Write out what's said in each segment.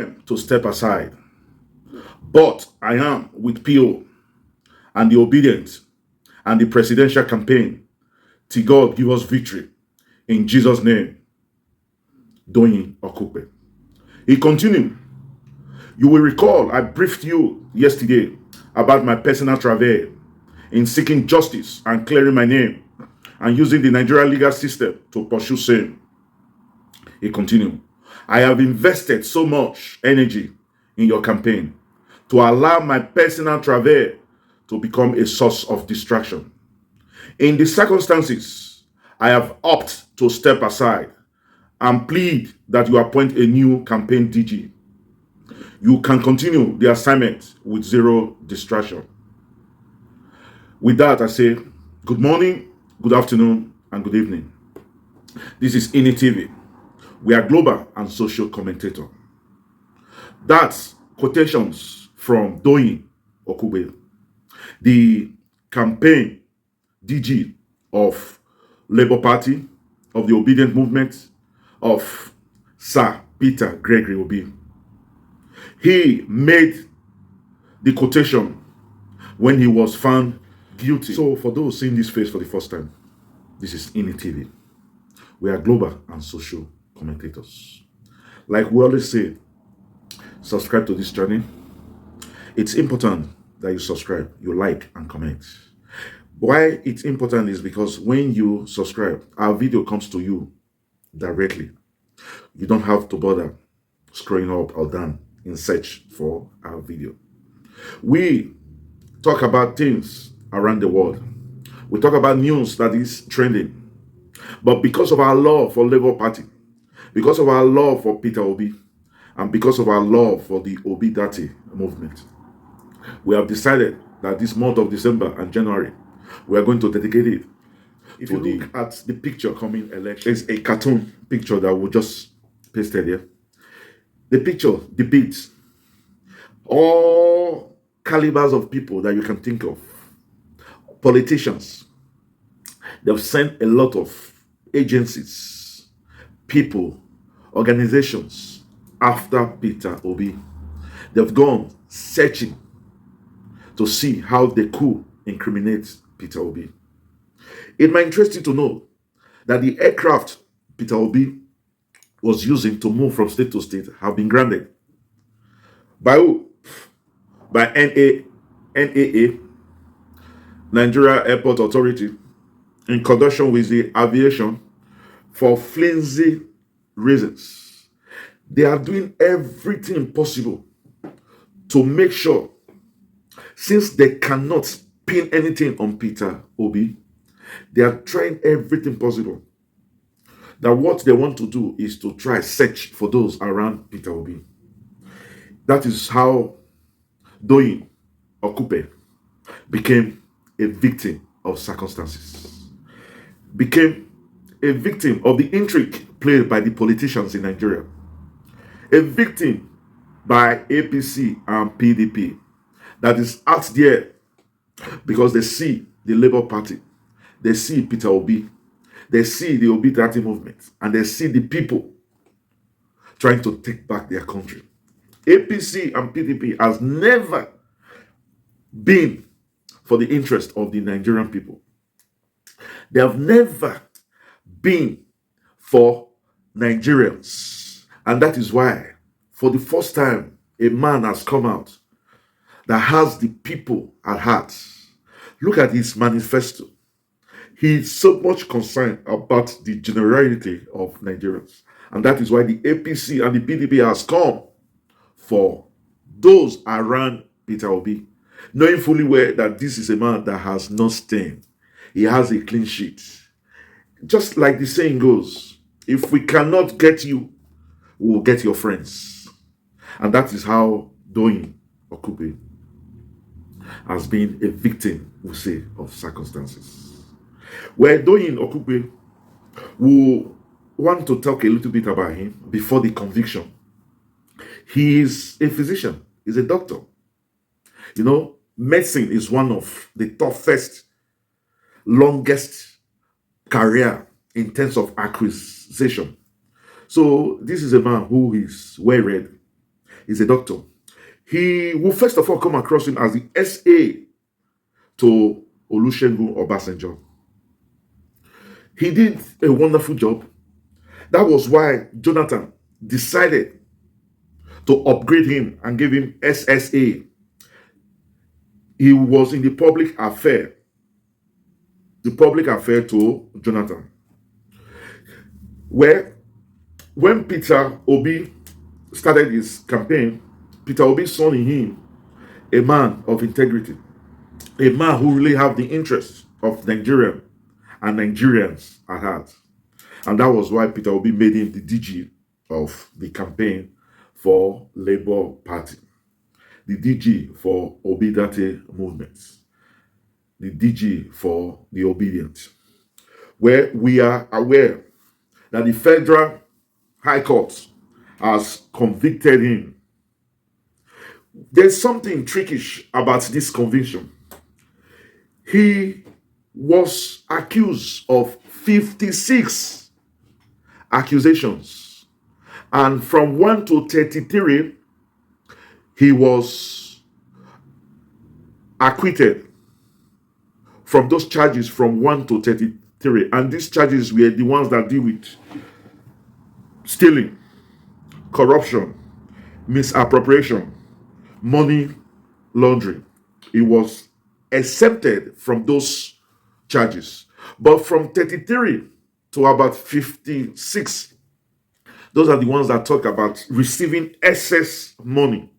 time to step aside. But I am with PO and the obedient and the presidential campaign till God give us victory. In Jesus' name, Doyin Okupe. He continued, you will recall I briefed you yesterday about my personal travail in seeking justice and clearing my name and using the Nigerian legal system to pursue same. He continued, I have invested so much energy in your campaign to allow my personal travail to become a source of distraction. In the circumstances, I have opted to step aside and plead that you appoint a new campaign DG. You can continue the assignment with zero distraction. With that, I say good morning, good afternoon, and good evening. This is INI TV. We are global and social commentator. That's quotations from Doyin Okupe, the campaign DG of Labour Party, of the Obedient Movement, of Sir Peter Gregory Obi. He made the quotation when he was found guilty. So for those seeing this face for the first time, this is INI TV. We are global and social commentators. Like we always say, subscribe to this channel. It's important that you subscribe, you like and comment. Why it's important is because when you subscribe, our video comes to you directly. You don't have to bother scrolling up or down in search for our video. We talk about things around the world. We talk about news that is trending. But because of our love for Labour Party, because of our love for Peter Obi, and because of our love for the Obi Dati movement, we have decided that this month of December and January, we are going to dedicate it. If you look at the picture coming election, it's a cartoon picture that we just pasted here. The picture depicts all calibers of people that you can think of. Politicians. They've sent a lot of agencies, people, organizations after Peter Obi. They've gone searching to see how they could incriminate Peter Obi. It might interest you to know that the aircraft Peter Obi was using to move from state to state have been grounded. By who? By NAA, Nigeria Airport Authority, in conjunction with the aviation, for flimsy reasons. They are doing everything possible to make sure, since they cannot pin anything on Peter Obi, they are trying everything possible. That what they want to do is to try search for those around Peter Obi. That is how Doyin Okupe became a victim of circumstances, became a victim of the intrigue played by the politicians in Nigeria, a victim by APC and PDP that is out there because they see the Labour Party, they see Peter Obi, they see the Obi Dati movement, and they see the people trying to take back their country. APC and PDP has never been for the interest of the Nigerian people. They have never been for Nigerians. And that is why, for the first time, a man has come out that has the people at heart. Look at his manifesto. He is so much concerned about the generality of Nigerians. And that is why the APC and the PDP has come for those around Peter Obi, knowing fully well that this is a man that has no stain. He has a clean sheet. Just like the saying goes, if we cannot get you, we will get your friends. And that is how Doyin Okupe has been a victim, we say, of circumstances. Where Doyin Okupe will want to talk a little bit about him before the conviction. He is a physician, he's a doctor. You know, medicine is one of the toughest, longest career in terms of acquisition. So this is a man who is well read. He's a doctor. He will first of all come across him as the SA to Olusegun Obasanjo. He did a wonderful job. That was why Jonathan decided to upgrade him and give him SSA. He was in the public affair to Jonathan. Where when Peter Obi started his campaign, Peter Obi saw in him a man of integrity, a man who really have the interests of Nigeria and Nigerians at heart. And that was why Peter Obi made him the DG of the campaign for Labour Party, the DG for Obedate movements, the DG for the obedient, where we are aware that the Federal High Court has convicted him. There's something trickish about this conviction. He was accused of 56 accusations, and from 1 to 33, he was acquitted from those charges from 1 to 33. And these charges were the ones that deal with stealing, corruption, misappropriation, money laundering. He was exempted from those charges. But from 33 to about 56, those are the ones that talk about receiving excess money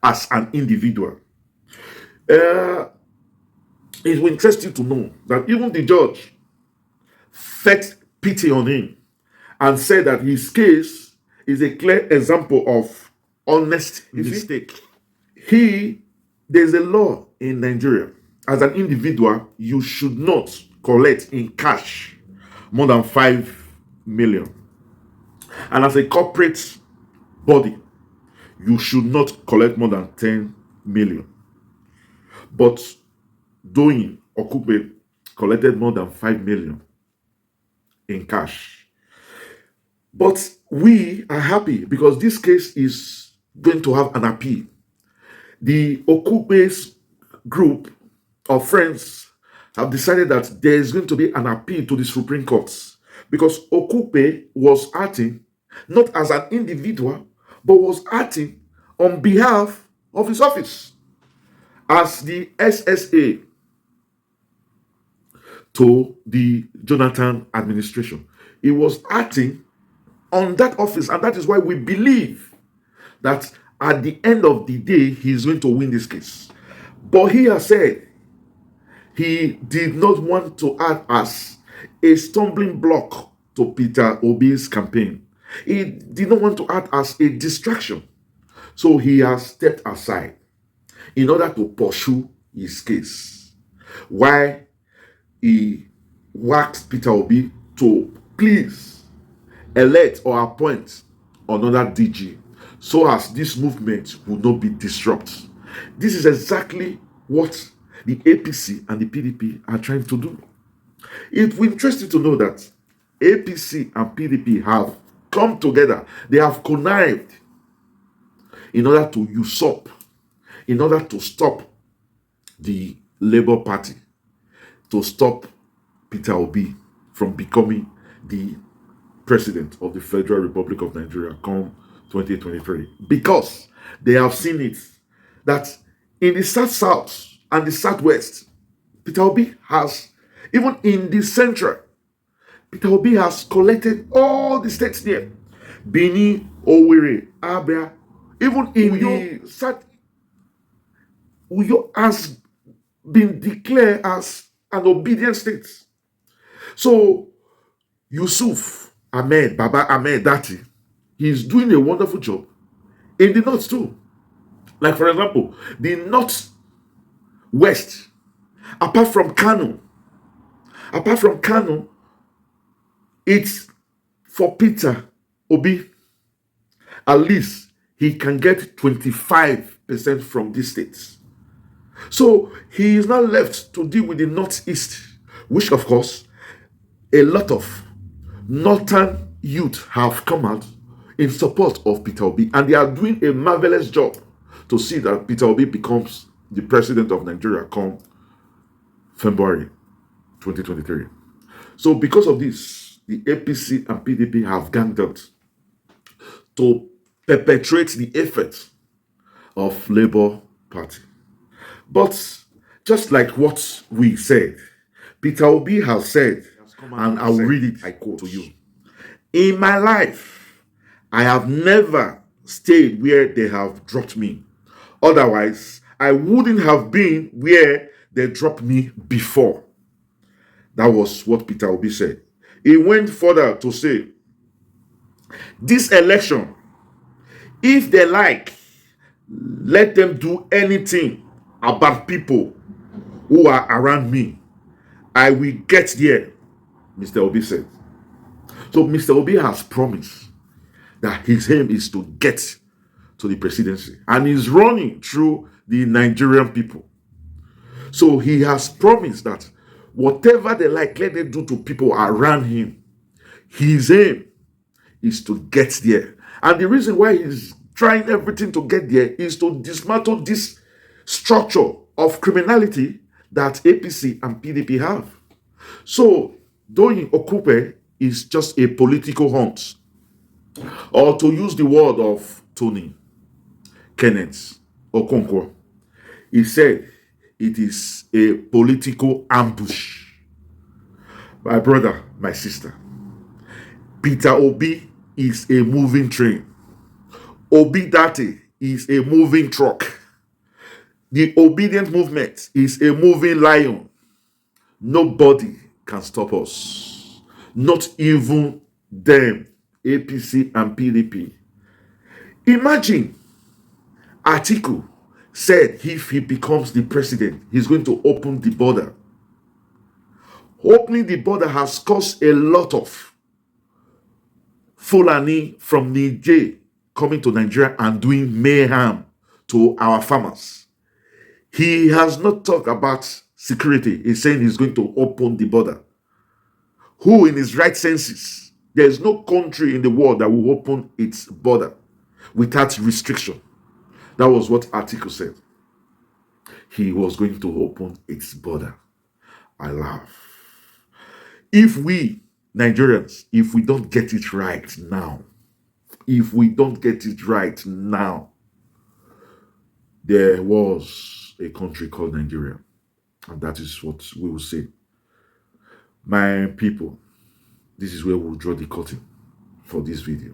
as an individual. It will interest you to know that even the judge felt pity on him and said that his case is a clear example of honest mistake. There's a law in Nigeria. As an individual, you should not collect in cash more than 5 million. And as a corporate body, you should not collect more than 10 million. But Doyin Okupe collected more than 5 million in cash. But we are happy because this case is going to have an appeal. The Okupe's group of friends have decided that there is going to be an appeal to the Supreme Court because Okupe was acting not as an individual, but was acting on behalf of his office as the SSA to the Jonathan administration. He was acting on that office, and that is why we believe that at the end of the day, he is going to win this case. But he has said he did not want to act as a stumbling block to Peter Obi's campaign. He did not want to act as a distraction. So he has stepped aside in order to pursue his case. Why he asked Peter Obi to please elect or appoint another DG so as this movement will not be disrupted. This is exactly what the APC and the PDP are trying to do. It will interest you to know that APC and PDP have come together. They have connived in order to usurp, in order to stop the Labour Party, to stop Peter Obi from becoming the president of the Federal Republic of Nigeria come 2023. Because they have seen it that in the South and the Southwest, Peter Obi has, even in the Central, Peter Obi has collected all the states there. Benin, Owerri, Abia, even in the South, Uyo has been declared as an obedient state. So, Yusuf Ahmed, Baba Ahmed Dati, he's doing a wonderful job in the North too. Like, for example, the North-West, apart from Kano, it's for Peter Obi, at least he can get 25% from these states. So he is now left to deal with the Northeast, which of course, a lot of northern youth have come out in support of Peter Obi, and they are doing a marvelous job to see that Peter Obi becomes the president of Nigeria come February 2023. So because of this, the APC and PDP have ganged up to perpetrate the effort of Labour Party. But just like what we said, Peter Obi has said, and I'll read it, I quote to you. In my life, I have never stayed where they have dropped me. Otherwise, I wouldn't have been where they dropped me before. That was what Peter Obi said. He went further to say, this election, if they like, let them do anything about people who are around me. I will get there, Mr. Obi said. So Mr. Obi has promised that his aim is to get to the presidency, and he's running through the Nigerian people. So he has promised that whatever they like, let them do to people around him. His aim is to get there. And the reason why he's trying everything to get there is to dismantle this structure of criminality that APC and PDP have. So Doyin Okupe is just a political hunt. Or to use the word of Tony Kenneth Okonkwo, he said it is a political ambush. My brother, my sister, Peter Obi is a moving train. Obi Dati is a moving truck. The obedient movement is a moving lion. Nobody can stop us. Not even them, APC and PDP. Imagine Atiku said if he becomes the president, he's going to open the border. Opening the border has caused a lot of Fulani from Niger coming to Nigeria and doing mayhem to our farmers. He has not talked about security. He's saying he's going to open the border. Who in his right senses? There is no country in the world that will open its border without restriction. That was what Atiku said. He was going to open its border. I laugh. If we Nigerians, if we don't get it right now, there was a country called Nigeria, and that is what we will say. My people, this is where we'll draw the curtain for this video.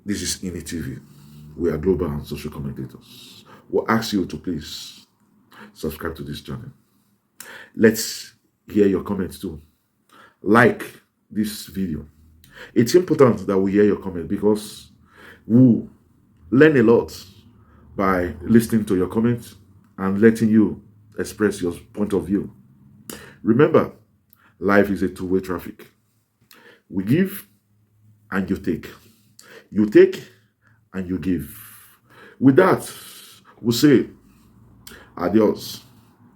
This is INI TV. We are global and social commentators. We'll ask you to please subscribe to this channel. Let's hear your comments too. Like this video. It's important that we hear your comment because we learn a lot by listening to your comments and letting you express your point of view. Remember, life is a two-way traffic. We give and you take. You take and you give. With that, we'll say adios,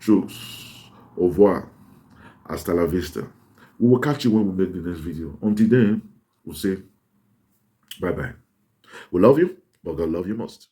truce, au revoir, hasta la vista. We will catch you when we make the next video. Until then, we'll say bye-bye. We love you, but God love you most.